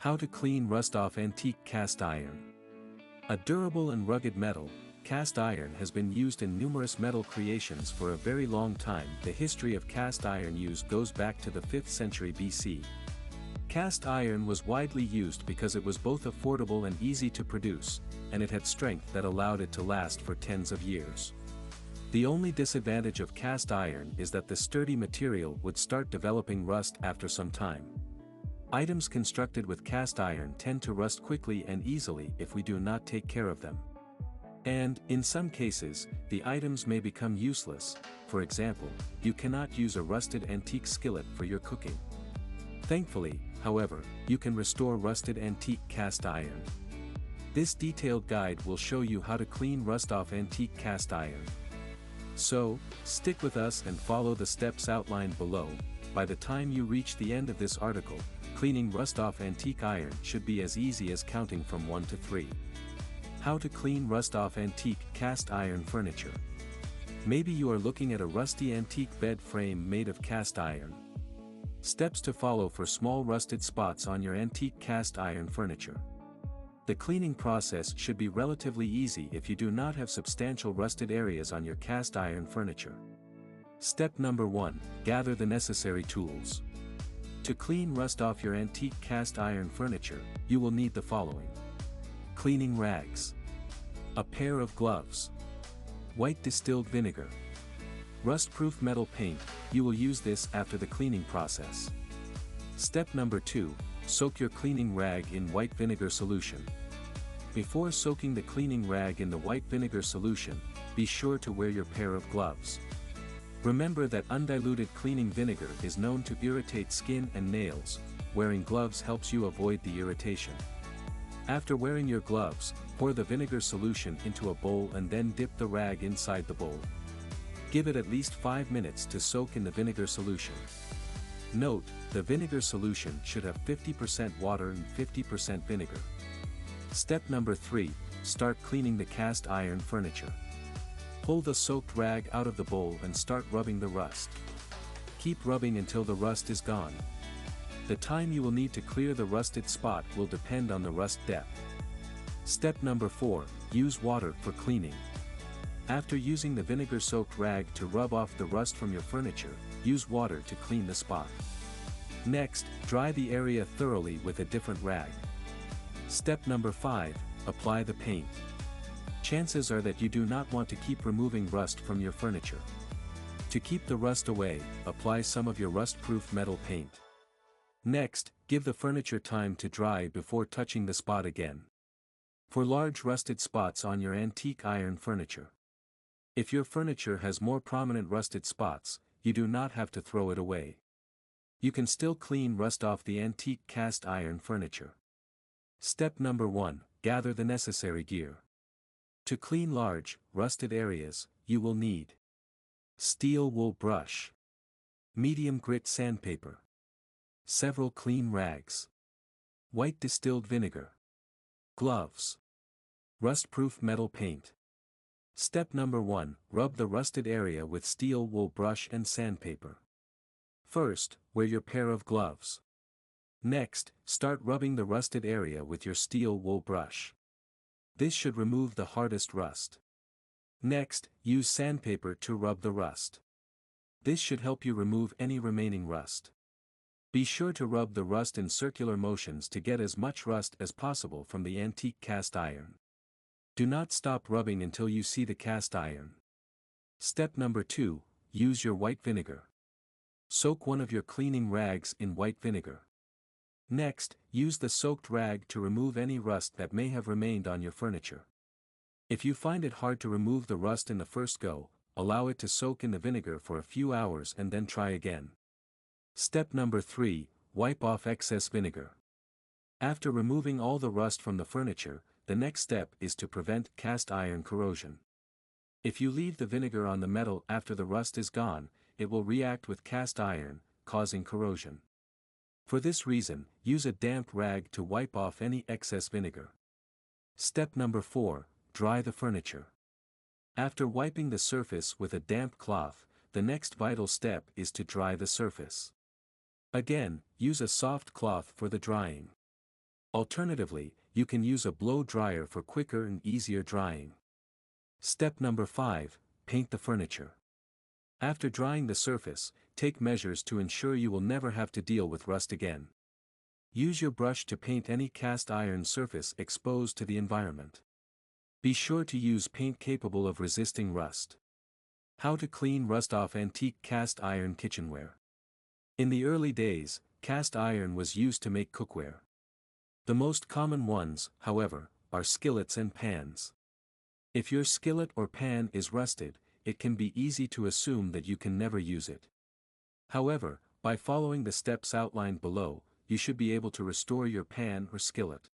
How to clean rust-off antique cast iron. A durable and rugged metal, cast iron has been used in numerous metal creations for a very long time. The history of cast iron use goes back to the 5th century BC. Cast iron was widely used because it was both affordable and easy to produce, and it had strength that allowed it to last for tens of years. The only disadvantage of cast iron is that the sturdy material would start developing rust after some time. Items constructed with cast iron tend to rust quickly and easily if we do not take care of them. And, in some cases, the items may become useless. For example, you cannot use a rusted antique skillet for your cooking. Thankfully, however, you can restore rusted antique cast iron. This detailed guide will show you how to clean rust-off antique cast iron. So, stick with us and follow the steps outlined below. By the time you reach the end of this article, cleaning rust-off antique iron should be as easy as counting from 1 to 3. How to clean rust-off antique cast iron furniture. Maybe you are looking at a rusty antique bed frame made of cast iron. Steps to follow for small rusted spots on your antique cast iron furniture. The cleaning process should be relatively easy if you do not have substantial rusted areas on your cast iron furniture. Step number 1, gather the necessary tools. To clean rust off your antique cast iron furniture, you will need the following. Cleaning rags. A pair of gloves. White distilled vinegar. Rust-proof metal paint, you will use this after the cleaning process. Step number 2, soak your cleaning rag in white vinegar solution. Before soaking the cleaning rag in the white vinegar solution, be sure to wear your pair of gloves. Remember that undiluted cleaning vinegar is known to irritate skin and nails. Wearing gloves helps you avoid the irritation. After wearing your gloves, pour the vinegar solution into a bowl and then dip the rag inside the bowl. Give it at least 5 minutes to soak in the vinegar solution. Note, the vinegar solution should have 50% water and 50% vinegar. Step number 3, start cleaning the cast iron furniture. Pull the soaked rag out of the bowl and start rubbing the rust. Keep rubbing until the rust is gone. The time you will need to clear the rusted spot will depend on the rust depth. Step number 4, use water for cleaning. After using the vinegar-soaked rag to rub off the rust from your furniture, use water to clean the spot. Next, dry the area thoroughly with a different rag. Step number 5, apply the paint. Chances are that you do not want to keep removing rust from your furniture. To keep the rust away, apply some of your rust-proof metal paint. Next, give the furniture time to dry before touching the spot again. For large rusted spots on your antique iron furniture. If your furniture has more prominent rusted spots, you do not have to throw it away. You can still clean rust off the antique cast iron furniture. Step number 1, gather the necessary gear. To clean large, rusted areas, you will need steel wool brush, medium grit sandpaper, several clean rags, white distilled vinegar, gloves, rust-proof metal paint. Step number 1, rub the rusted area with steel wool brush and sandpaper. First, wear your pair of gloves. Next, start rubbing the rusted area with your steel wool brush. This should remove the hardest rust. Next, use sandpaper to rub the rust. This should help you remove any remaining rust. Be sure to rub the rust in circular motions to get as much rust as possible from the antique cast iron. Do not stop rubbing until you see the cast iron. Step number 2, use your white vinegar. Soak one of your cleaning rags in white vinegar. Next, use the soaked rag to remove any rust that may have remained on your furniture. If you find it hard to remove the rust in the first go, allow it to soak in the vinegar for a few hours and then try again. Step number 3, wipe off excess vinegar. After removing all the rust from the furniture, the next step is to prevent cast iron corrosion. If you leave the vinegar on the metal after the rust is gone, it will react with cast iron, causing corrosion. For this reason, use a damp rag to wipe off any excess vinegar. Step number 4, dry the furniture. After wiping the surface with a damp cloth, the next vital step is to dry the surface. Again, use a soft cloth for the drying. Alternatively, you can use a blow dryer for quicker and easier drying. Step number 5, paint the furniture. After drying the surface, take measures to ensure you will never have to deal with rust again. Use your brush to paint any cast iron surface exposed to the environment. Be sure to use paint capable of resisting rust. How to clean rust off antique cast iron kitchenware. In the early days, cast iron was used to make cookware. The most common ones, however, are skillets and pans. If your skillet or pan is rusted, it can be easy to assume that you can never use it. However, by following the steps outlined below, you should be able to restore your pan or skillet.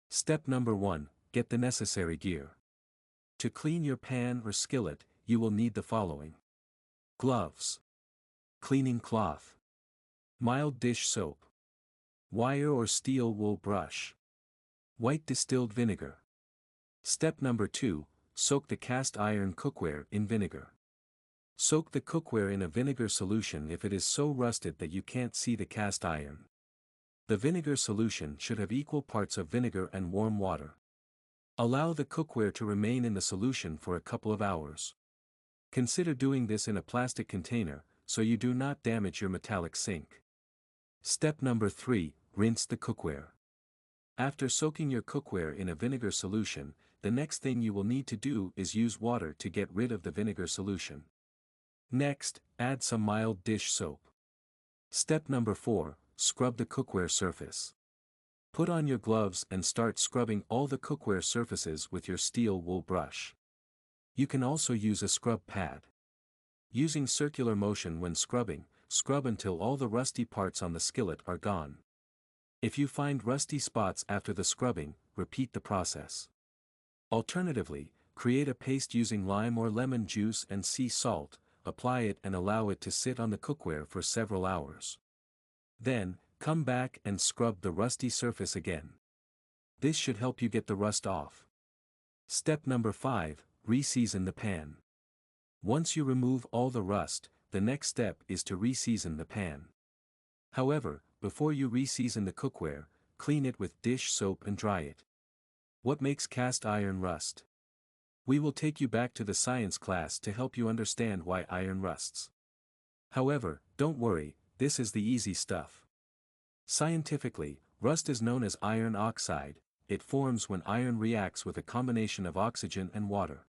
Step number 1, get the necessary gear. To clean your pan or skillet, you will need the following: gloves, cleaning cloth, mild dish soap, wire or steel wool brush, white distilled vinegar. Step number 2, soak the cast iron cookware in vinegar. Soak the cookware in a vinegar solution if it is so rusted that you can't see the cast iron. The vinegar solution should have equal parts of vinegar and warm water. Allow the cookware to remain in the solution for a couple of hours. Consider doing this in a plastic container, so you do not damage your metallic sink. Step number 3, rinse the cookware. After soaking your cookware in a vinegar solution, the next thing you will need to do is use water to get rid of the vinegar solution. Next, add some mild dish soap. Step number 4, scrub the cookware surface. Put on your gloves and start scrubbing all the cookware surfaces with your steel wool brush. You can also use a scrub pad. Using circular motion when scrubbing, scrub until all the rusty parts on the skillet are gone. If you find rusty spots after the scrubbing, repeat the process. Alternatively, create a paste using lime or lemon juice and sea salt, apply it and allow it to sit on the cookware for several hours. Then, come back and scrub the rusty surface again. This should help you get the rust off. Step number 5, reseason the pan. Once you remove all the rust, the next step is to reseason the pan. However, before you reseason the cookware, clean it with dish soap and dry it. What makes cast iron rust? We will take you back to the science class to help you understand why iron rusts. However, don't worry, this is the easy stuff. Scientifically, rust is known as iron oxide. It forms when iron reacts with a combination of oxygen and water.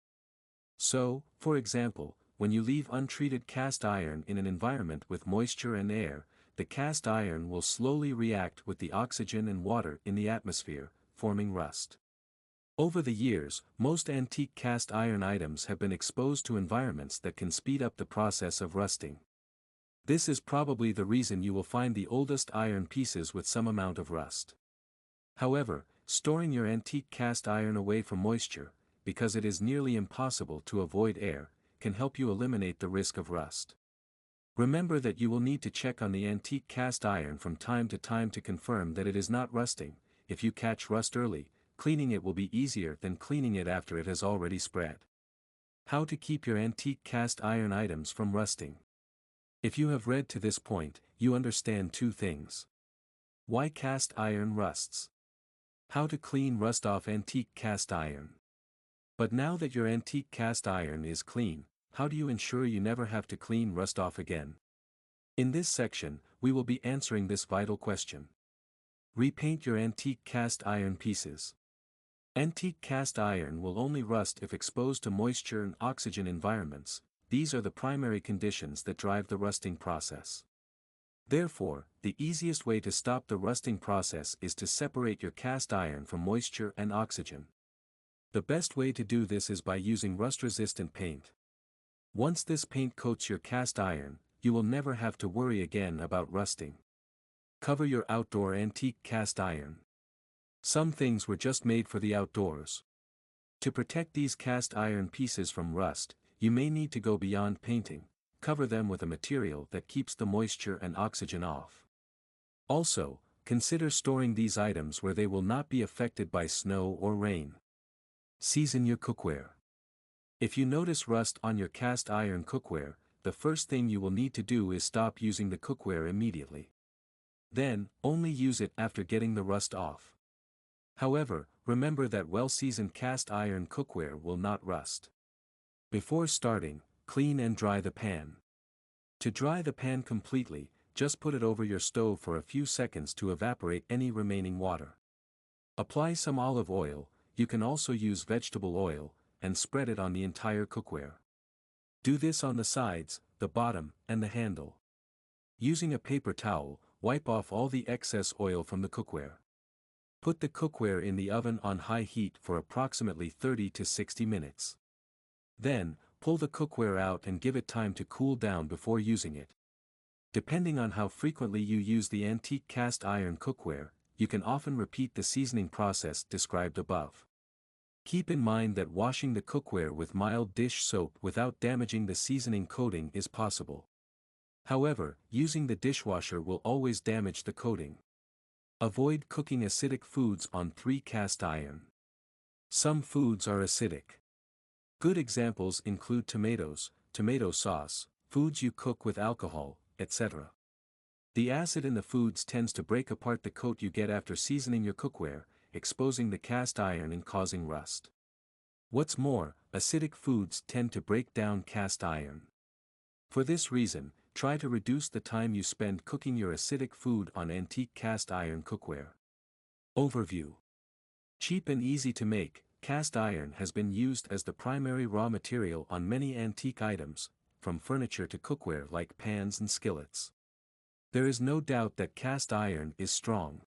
So, for example, when you leave untreated cast iron in an environment with moisture and air, the cast iron will slowly react with the oxygen and water in the atmosphere, forming rust. Over the years, most antique cast iron items have been exposed to environments that can speed up the process of rusting. This is probably the reason you will find the oldest iron pieces with some amount of rust. However, storing your antique cast iron away from moisture, because it is nearly impossible to avoid air, can help you eliminate the risk of rust. Remember that you will need to check on the antique cast iron from time to confirm that it is not rusting. If you catch rust early, cleaning it will be easier than cleaning it after it has already spread. How to keep your antique cast iron items from rusting. If you have read to this point, you understand two things. Why cast iron rusts. How to clean rust off antique cast iron. But now that your antique cast iron is clean, how do you ensure you never have to clean rust off again? In this section, we will be answering this vital question. Repaint your antique cast iron pieces. Antique cast iron will only rust if exposed to moisture and oxygen environments. These are the primary conditions that drive the rusting process. Therefore, the easiest way to stop the rusting process is to separate your cast iron from moisture and oxygen. The best way to do this is by using rust-resistant paint. Once this paint coats your cast iron, you will never have to worry again about rusting. Cover your outdoor antique cast iron. Some things were just made for the outdoors. To protect these cast iron pieces from rust, you may need to go beyond painting. Cover them with a material that keeps the moisture and oxygen off. Also, consider storing these items where they will not be affected by snow or rain. Season your cookware. If you notice rust on your cast iron cookware, the first thing you will need to do is stop using the cookware immediately. Then, only use it after getting the rust off. However, remember that well-seasoned cast iron cookware will not rust. Before starting, clean and dry the pan. To dry the pan completely, just put it over your stove for a few seconds to evaporate any remaining water. Apply some olive oil, you can also use vegetable oil, and spread it on the entire cookware. Do this on the sides, the bottom, and the handle. Using a paper towel, wipe off all the excess oil from the cookware. Put the cookware in the oven on high heat for approximately 30 to 60 minutes. Then, pull the cookware out and give it time to cool down before using it. Depending on how frequently you use the antique cast iron cookware, you can often repeat the seasoning process described above. Keep in mind that washing the cookware with mild dish soap without damaging the seasoning coating is possible. However, using the dishwasher will always damage the coating. Avoid cooking acidic foods on cast iron. Some foods are acidic. Good examples include tomatoes, tomato sauce, foods you cook with alcohol, etc. The acid in the foods tends to break apart the coat you get after seasoning your cookware, exposing the cast iron and causing rust. What's more, acidic foods tend to break down cast iron. For this reason, try to reduce the time you spend cooking your acidic food on antique cast iron cookware. Overview. Cheap and easy to make, cast iron has been used as the primary raw material on many antique items, from furniture to cookware like pans and skillets. There is no doubt that cast iron is strong.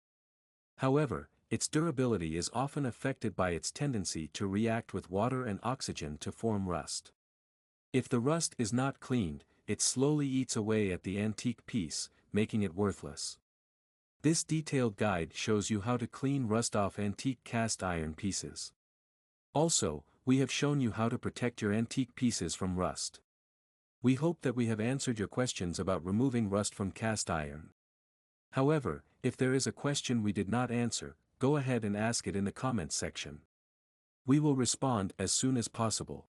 However, its durability is often affected by its tendency to react with water and oxygen to form rust. If the rust is not cleaned, it slowly eats away at the antique piece, making it worthless. This detailed guide shows you how to clean rust off antique cast iron pieces. Also, we have shown you how to protect your antique pieces from rust. We hope that we have answered your questions about removing rust from cast iron. However, if there is a question we did not answer, go ahead and ask it in the comments section. We will respond as soon as possible.